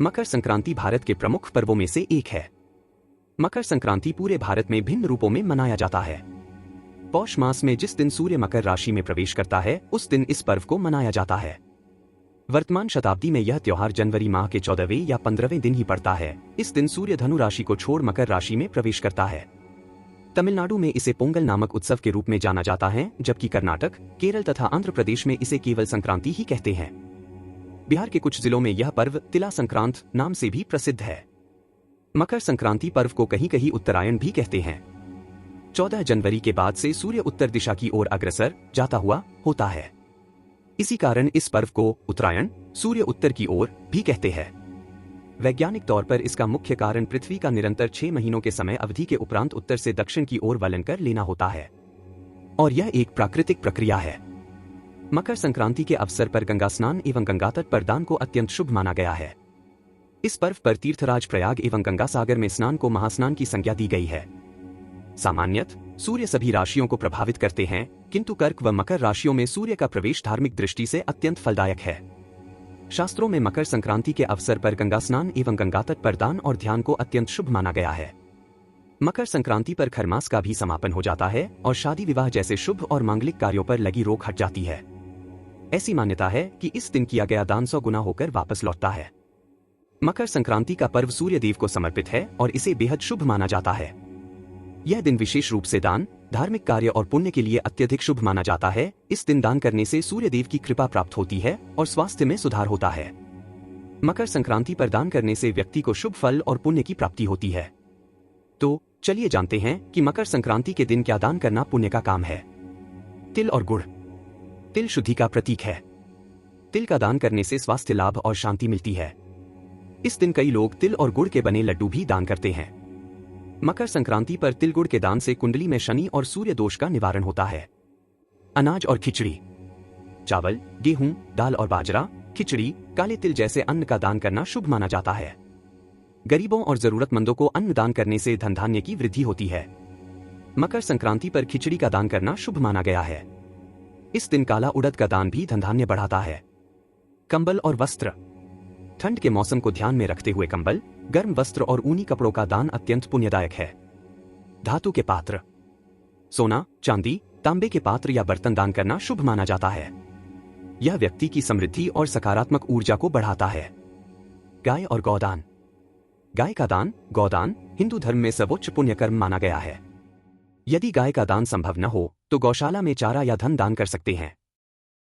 मकर संक्रांति भारत के प्रमुख पर्वों में से एक है। मकर संक्रांति पूरे भारत में भिन्न रूपों में मनाया जाता है। पौष मास में जिस दिन सूर्य मकर राशि में प्रवेश करता है उस दिन इस पर्व को मनाया जाता है। वर्तमान शताब्दी में यह त्योहार जनवरी माह के 14वें या 15वें दिन ही पड़ता है। इस दिन सूर्य धनु राशि को छोड़ मकर राशि में प्रवेश करता है। तमिलनाडु में इसे पोंगल नामक उत्सव के रूप में जाना जाता है, जबकि कर्नाटक, केरल तथा आंध्र प्रदेश में इसे केवल संक्रांति ही कहते हैं। बिहार के कुछ जिलों में यह पर्व तिला संक्रांत नाम से भी प्रसिद्ध है। मकर संक्रांति पर्व को कहीं कहीं उत्तरायण भी कहते हैं। 14 जनवरी के बाद से सूर्य उत्तर दिशा की ओर अग्रसर जाता हुआ होता है। इसी कारण इस पर्व को उत्तरायण, सूर्य उत्तर की ओर भी कहते हैं। वैज्ञानिक तौर पर इसका मुख्य कारण पृथ्वी का निरंतर 6 महीनों के समय अवधि के उपरांत उत्तर से दक्षिण की ओर वलन कर लेना होता है, और यह एक प्राकृतिक प्रक्रिया है। मकर संक्रांति के अवसर पर गंगा स्नान एवं गंगा तट पर दान को अत्यंत शुभ माना गया है। इस पर्व पर तीर्थराज प्रयाग एवं गंगा सागर में स्नान को महास्नान की संज्ञा दी गई है। सामान्यतः सूर्य सभी राशियों को प्रभावित करते हैं, किंतु कर्क व मकर राशियों में सूर्य का प्रवेश धार्मिक दृष्टि से अत्यंत फलदायक है। शास्त्रों में मकर संक्रांति के अवसर पर गंगा स्नान एवं गंगा तट पर दान और ध्यान को अत्यंत शुभ माना गया है। मकर संक्रांति पर खरमास का भी समापन हो जाता है और शादी विवाह जैसे शुभ और मांगलिक कार्यों पर लगी रोक हट जाती है। ऐसी मान्यता है कि इस दिन किया गया दान 100 गुना होकर वापस लौटता है। मकर संक्रांति का पर्व सूर्य देव को समर्पित है और इसे बेहद शुभ माना जाता है। यह दिन विशेष रूप से दान, धार्मिक कार्य और पुण्य के लिए अत्यधिक शुभ माना जाता है। इस दिन दान करने से सूर्य देव की कृपा प्राप्त होती है और स्वास्थ्य में सुधार होता है। मकर संक्रांति पर दान करने से व्यक्ति को शुभ फल और पुण्य की प्राप्ति होती है। तो चलिए जानते हैं कि मकर संक्रांति के दिन क्या दान करना पुण्य का काम है। तिल और गुड़। तिल शुद्धि का प्रतीक है। तिल का दान करने से स्वास्थ्य लाभ और शांति मिलती है। इस दिन कई लोग तिल और गुड़ के बने लड्डू भी दान करते हैं। मकर संक्रांति पर तिल गुड़ के दान से कुंडली में शनि और सूर्य दोष का निवारण होता है। अनाज और खिचड़ी। चावल, गेहूं, दाल और बाजरा, खिचड़ी, काले तिल जैसे अन्न का दान करना शुभ माना जाता है। गरीबों और जरूरतमंदों को अन्न दान करने से धन धान्य की वृद्धि होती है। मकर संक्रांति पर खिचड़ी का दान करना शुभ माना गया है। इस दिन काला उड़द का दान भी धन धान्य बढ़ाता है। कंबल और वस्त्र। ठंड के मौसम को ध्यान में रखते हुए कंबल, गर्म वस्त्र और ऊनी कपड़ों का दान अत्यंत पुण्यदायक है। धातु के पात्र। सोना, चांदी, तांबे के पात्र या बर्तन दान करना शुभ माना जाता है। यह व्यक्ति की समृद्धि और सकारात्मक ऊर्जा को बढ़ाता है। गाय और गौदान। गाय का दान, गौदान, हिंदू धर्म में सर्वोच्च पुण्य कर्म माना गया है। यदि गाय का दान संभव न हो तो गौशाला में चारा या धन दान कर सकते हैं।